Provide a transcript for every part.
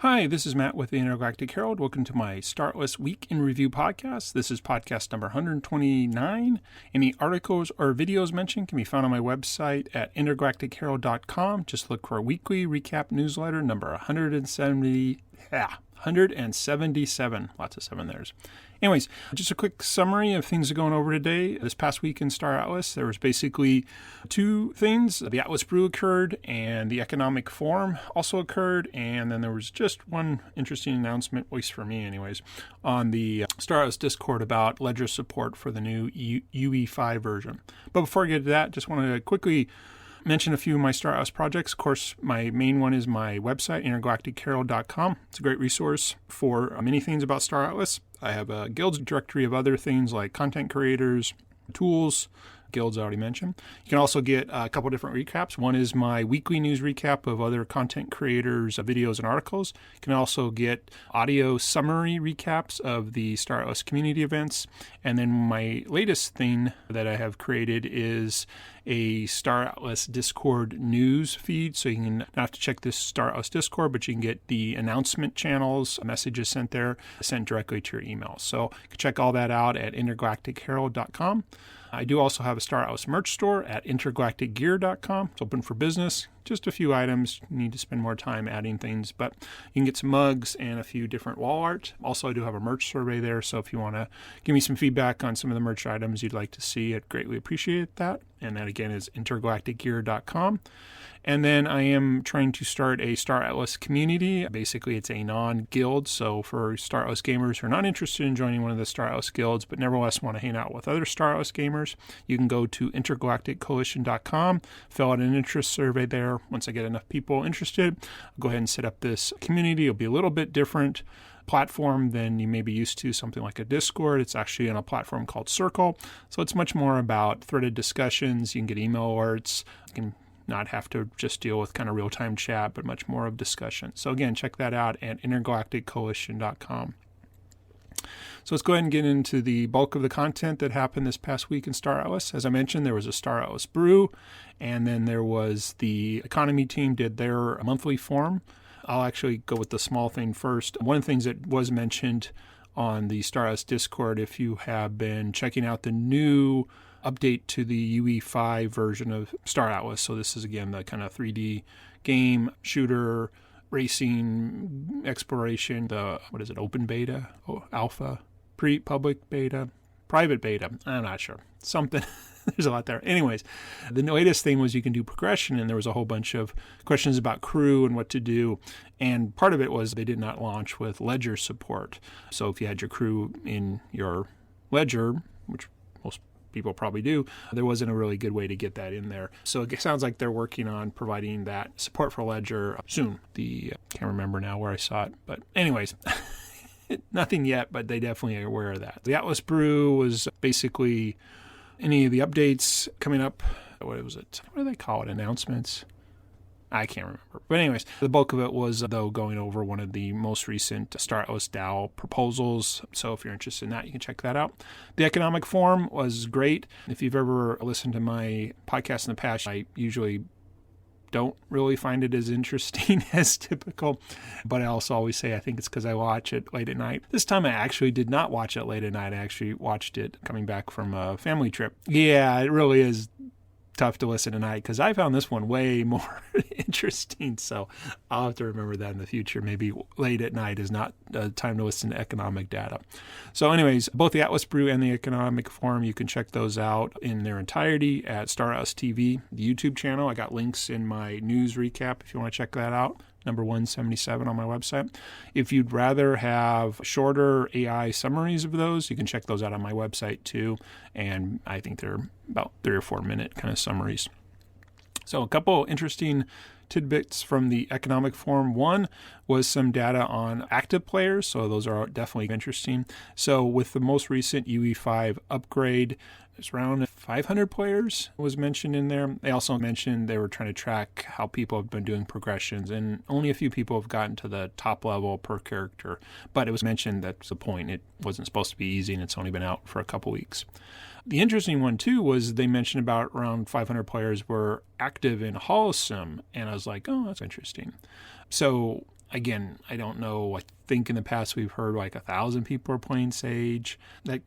Hi, this is Matt with the Intergalactic Herald. Welcome to my Star Atlas Week in Review podcast. This is podcast number 129. Any articles or videos mentioned can be found on my website at intergalacticherald.com. Just look for a weekly recap newsletter number 177. Lots of seven there's. Anyways, just a quick summary of things going over today. This past week in Star Atlas, there was basically two things. The Atlas Brew occurred, and the Economic Forum also occurred, and then there was just one interesting announcement, at least for me anyways, on the Star Atlas Discord about Ledger support for the new UE5 version. But before I get to that, just want to quickly mention a few of my Star Atlas projects. Of course, my main one is my website, intergalacticherald.com. It's a great resource for many things about Star Atlas. I have a guilds directory of other things like content creators, tools, guilds I already mentioned. You can also get a couple different recaps. One is my weekly news recap of other content creators' videos and articles. You can also get audio summary recaps of the Star Atlas community events. And then my latest thing that I have created is a Star Atlas Discord news feed. So you can not have to check this Star Atlas Discord, but you can get the announcement channels, messages sent there, sent directly to your email. So you can check all that out at intergalacticherald.com. I do also have a Star Atlas merch store at intergalacticgear.com. It's open for business. Just a few items. You need to spend more time adding things, but you can get some mugs and a few different wall art. Also, I do have a merch survey there, so if you want to give me some feedback on some of the merch items you'd like to see, I'd greatly appreciate that. And that, again, is intergalacticgear.com. And then I am trying to start a Star Atlas community. Basically, it's a non-guild, so for Star Atlas gamers who are not interested in joining one of the Star Atlas guilds, but nevertheless want to hang out with other Star Atlas gamers, you can go to intergalacticcoalition.com, fill out an interest survey there. Once I get enough people interested, I'll go ahead and set up this community. It'll be a little bit different platform than you may be used to, something like a Discord. It's actually on a platform called Circle, so it's much more about threaded discussions. You can get email alerts. You can not have to just deal with kind of real-time chat, but much more of discussion. So again, check that out at intergalacticcoalition.com. So let's go ahead and get into the bulk of the content that happened this past week in Star Atlas. As I mentioned, there was a Star Atlas Brew, and then there was the economy team did their monthly forum. I'll actually go with the small thing first. One of the things that was mentioned on the Star Atlas Discord, if you have been checking out the new update to the UE5 version of Star Atlas. So this is, again, the kind of 3D game, shooter, racing, exploration, the, open beta, alpha, pre-public beta, private beta. I'm not sure. Something. There's a lot there. Anyways, the latest thing was you can do progression, and there was a whole bunch of questions about crew and what to do. And part of it was they did not launch with Ledger support. So if you had your crew in your Ledger, which most people probably do, there wasn't a really good way to get that in there. So it sounds like they're working on providing that support for Ledger soon. Can't remember now where I saw it. But anyways, nothing yet, but they definitely are aware of that. The Atlas Brew was basically any of the updates coming up. What was it? What do they call it? Announcements? I can't remember. But anyways, the bulk of it was, though, going over one of the most recent Star Atlas DAO proposals. So if you're interested in that, you can check that out. The Economic Forum was great. If you've ever listened to my podcast in the past, I usually don't really find it as interesting as typical, but I also always say I think it's because I watch it late at night. This time I actually did not watch it late at night. I actually watched it coming back from a family trip. Yeah, it really is tough to listen tonight because I found this one way more interesting. So I'll have to remember that in the future. Maybe late at night is not the time to listen to economic data. So anyways, both the Atlas Brew and the Economic Forum, you can check those out in their entirety at Star Atlas TV, the YouTube channel. I got links in my news recap if you want to check that out. Number 177 on my website. If you'd rather have shorter AI summaries of those, you can check those out on my website too. And I think they're about 3 or 4 minute kind of summaries. So a couple interesting tidbits from the Economic Forum. One was some data on active players, so those are definitely interesting. So with the most recent UE5 upgrade, it's around 500 players was mentioned in there. They also mentioned they were trying to track how people have been doing progressions, and only a few people have gotten to the top level per character. But it was mentioned that's the point. It wasn't supposed to be easy, and it's only been out for a couple weeks. The interesting one, too, was they mentioned about around 500 players were active in Holosim, and I was like, oh, that's interesting. So Again, I don't know. I think in the past we've heard like 1,000 people are playing Sage.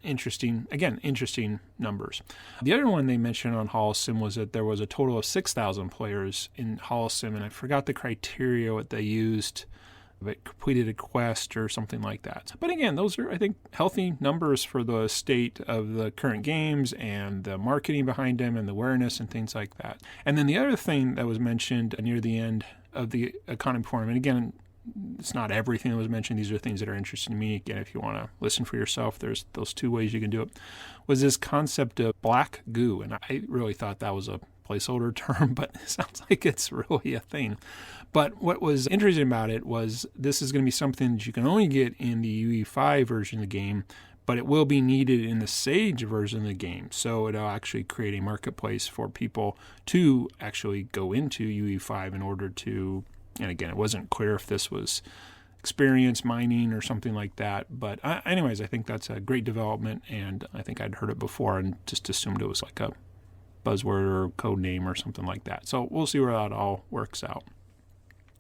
Interesting numbers. The other one they mentioned on Holocim was that there was a total of 6,000 players in Holocim, and I forgot the criteria what they used. If it completed a quest or something like that. But again, those are, I think, healthy numbers for the state of the current games and the marketing behind them and the awareness and things like that. And then the other thing that was mentioned near the end of the economy forum, and again, it's not everything that was mentioned. These are things that are interesting to me. Again, if you want to listen for yourself, there's those two ways you can do it. Was this concept of black goo. And I really thought that was a placeholder term, but it sounds like it's really a thing. But what was interesting about it was this is going to be something that you can only get in the UE5 version of the game, but it will be needed in the Sage version of the game. So it'll actually create a marketplace for people to actually go into UE5 in order to, and again, it wasn't clear if this was experience mining or something like that. But anyways, I think that's a great development, and I think I'd heard it before and just assumed it was like a buzzword or code name or something like that. So we'll see where that all works out.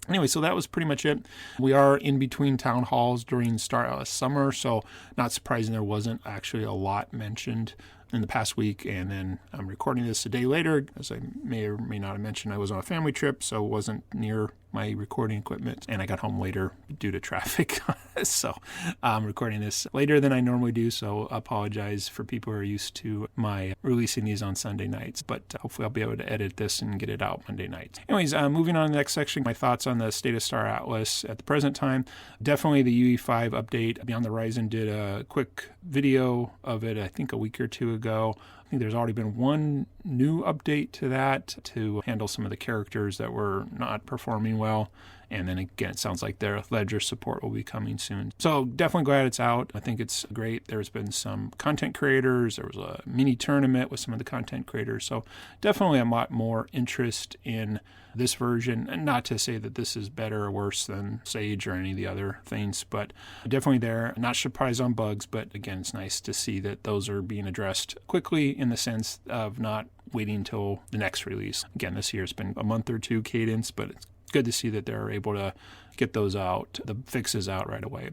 Anyway, so that was pretty much it. We are in between town halls during Star Atlas Summer, so not surprising there wasn't actually a lot mentioned in the past week. And then I'm recording this a day later. As I may or may not have mentioned, I was on a family trip, so it wasn't near my recording equipment, and I got home later due to traffic. So I'm recording this later than I normally do, so I apologize for people who are used to my releasing these on Sunday nights, but hopefully I'll be able to edit this and get it out Monday night. Anyways, moving on to the next section, my thoughts on the state of Star Atlas at the present time. Definitely the UE5 update. Beyond the Horizon did a quick video of it, I think a week or two ago. I think there's already been one new update to that to handle some of the characters that were not performing well. And then again, it sounds like their Ledger support will be coming soon. So definitely glad it's out. I think it's great. There's been some content creators. There was a mini tournament with some of the content creators. So definitely a lot more interest in this version. And not to say that this is better or worse than Sage or any of the other things, but definitely there. Not surprised on bugs, but again, it's nice to see that those are being addressed quickly in the sense of not waiting until the next release. Again, this year it's been a month or two cadence, but it's good to see that they're able to get those out, the fixes out right away.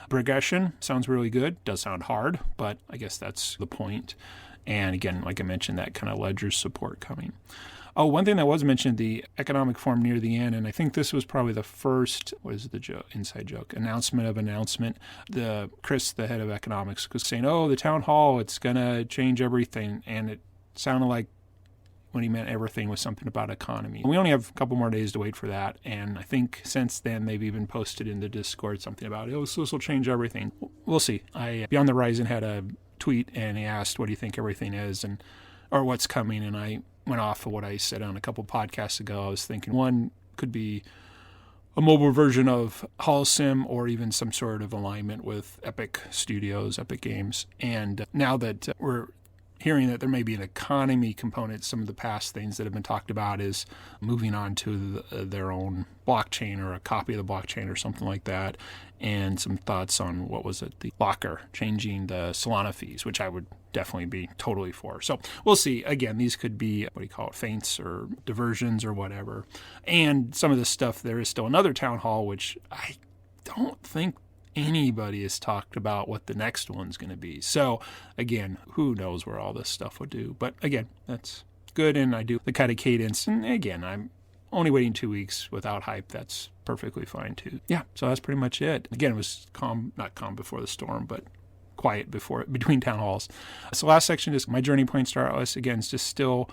Progression sounds really good. Does sound hard, but I guess that's the point. And again, like I mentioned, that kind of Ledger support coming. Oh, one thing that was mentioned, the economic forum near the end, and I think this was probably the first, inside joke, announcement. Chris, the head of economics, was saying, the town hall, it's going to change everything. And it sounded like when he meant everything was something about economy. We only have a couple more days to wait for that, and I think since then they've even posted in the Discord something about, so this will change everything. We'll see. Beyond the Horizon had a tweet, and he asked, what do you think everything is, or what's coming, and I went off of what I said on a couple podcasts ago. I was thinking one could be a mobile version of Holocim or even some sort of alignment with Epic Studios, Epic Games, and now that we're hearing that there may be an economy component, some of the past things that have been talked about is moving on to their own blockchain or a copy of the blockchain or something like that, and some thoughts on the Locker, changing the Solana fees, which I would definitely be totally for. So we'll see. Again, these could be, feints or diversions or whatever. And some of this stuff, there is still another town hall, which I don't think anybody has talked about what the next one's going to be. So again, who knows where all this stuff would do. But again, that's good, and I do the kind of cadence. And again, I'm only waiting 2 weeks without hype. That's perfectly fine too. Yeah, so that's pretty much it. Again, it was not calm before the storm, but quiet between town halls. So last section is my journey playing Star Atlas. Again, it's just still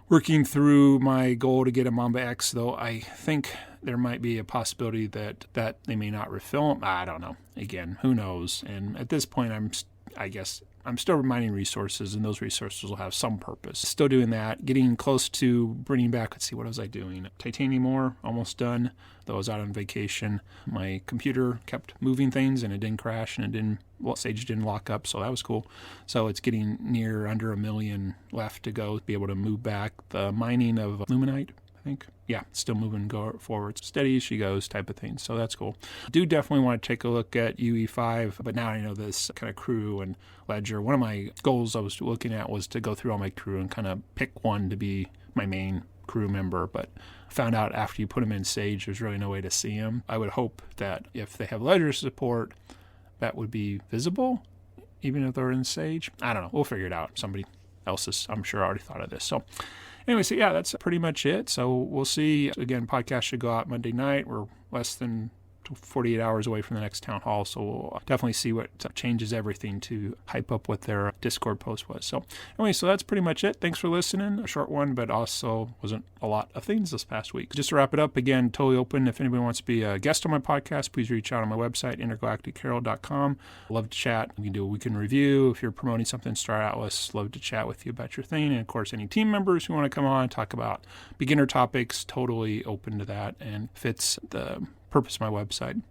working through my goal to get a Mamba X, though I think there might be a possibility that they may not refill them. I don't know. Again, who knows? And at this point, I'm still mining resources, and those resources will have some purpose. Still doing that, getting close to bringing back, let's see, what was I doing? Titanium ore, almost done, though I was out on vacation. My computer kept moving things, and it didn't crash, and Sage didn't lock up, so that was cool. So it's getting near under 1 million left to go to be able to move back the mining of Luminite, I think. Yeah, still moving forward. Steady as she goes type of thing. So that's cool. Do definitely want to take a look at UE5, but now I know this kind of crew and Ledger. One of my goals I was looking at was to go through all my crew and kind of pick one to be my main crew member, but found out after you put them in Sage, there's really no way to see them. I would hope that if they have Ledger support, that would be visible, even if they're in Sage. I don't know. We'll figure it out. Somebody else is, I'm sure, already thought of this. So anyway, so yeah, that's pretty much it. So we'll see. Again, podcast should go out Monday night. We're less than 48 hours away from the next town hall, so we'll definitely see what changes everything to hype up what their Discord post was. So anyway, so that's pretty much it. Thanks for listening. A short one, but also wasn't a lot of things this past week. Just to wrap it up, again, totally open. If anybody wants to be a guest on my podcast, please reach out on my website, intergalacticherald.com. Love to chat. We can do a weekend review. If you're promoting something, Star Atlas, love to chat with you about your thing. And of course, any team members who want to come on and talk about beginner topics, totally open to that and fits the purpose of my website.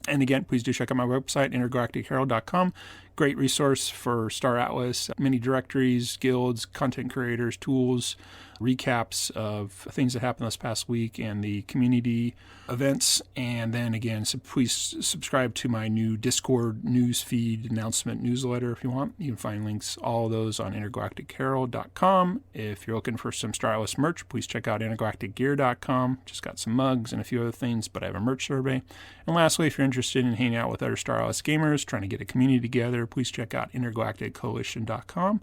And again, please do check out my website, intergalacticherald.com. Great resource for Star Atlas, many directories, guilds, content creators, tools, recaps of things that happened this past week and the community events. And then again, so please subscribe to my new Discord news feed announcement newsletter if you want. You can find links, all of those on intergalacticherald.com. If you're looking for some Star Atlas merch, please check out intergalacticgear.com. Just got some mugs and a few other things, but I have a merch survey. And lastly, if you're interested in hanging out with other Star Atlas gamers, trying to get a community together, please check out intergalacticcoalition.com.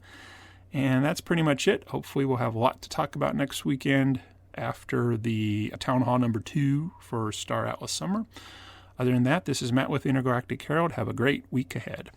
And that's pretty much it. Hopefully we'll have a lot to talk about next weekend after the Town Hall number 2 for Star Atlas Summer. Other than that, this is Matt with Intergalactic Herald. Have a great week ahead.